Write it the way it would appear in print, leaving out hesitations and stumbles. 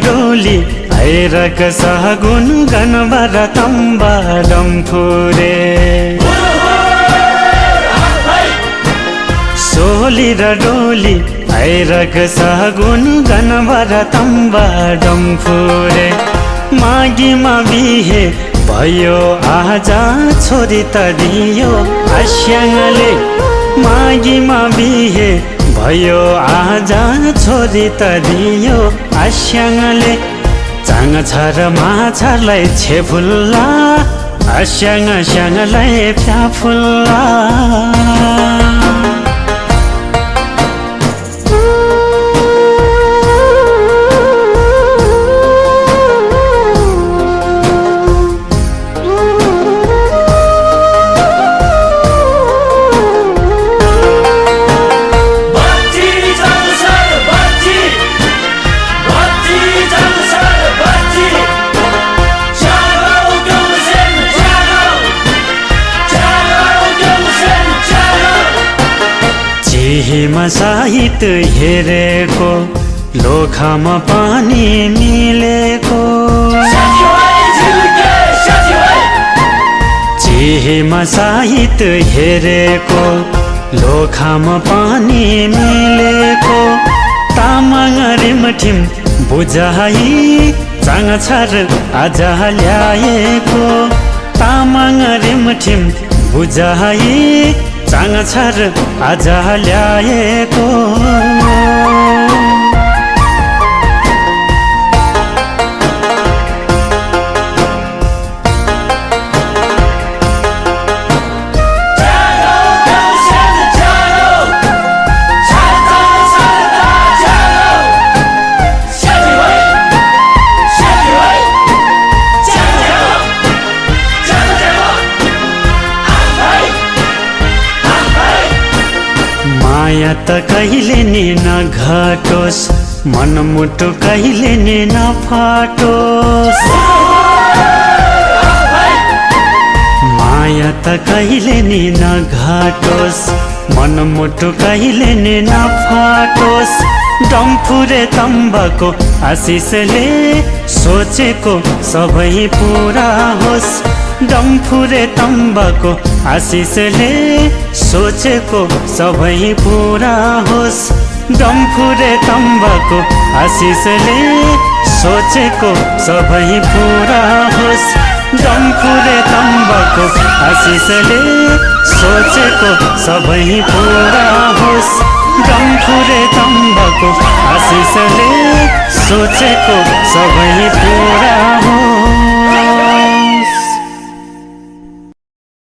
डोली भैरक सहगुन गणबर तम्बा डम्फुरे सोली र डोली भैरक सहगुन गणबर तम्बा डम्फुरे माघीमा बिहे भयो आजा छोरी त दियो आस्याङले माघीमा बिहे भयो आजा छोरी त दियो आस्याङले चाङ छ र माछालाई छेफुल्ला आस्याङ स्याङलाई फ्याफुल्ला हिमा साहित हेरेको लोखामा पानी मिलेको चिहीमा साहित हेरेको लोखामा पानी मिलेको तामाङ रिमठिम बुझाइ चाङ छर आज ल्याएको तामाङ रिमठिम बुझाइ चाङ छर आज ल्याएको माया त कहिले नि नघटोस् मनमुटु कहिले नि नफाटोस् माया त कहिले नि नघटोस् मनमुटु कहिले नि नफाटोस् डम्फुरे तम्बाको आशिषले सोचेको सबै पुरा होस् डम्फुरे तम्बाको आशिषले सोचेको सबै पुरा होस् डम्फुरे तम्बाको आशिषले सोचेको सबै पुरा होस् डम्फुरे तम्बाको आशिषले सोचेको सबै पुरा होस् डम्फुरे तम्बाको आशिषले सोचेको सबै पुरा होस्।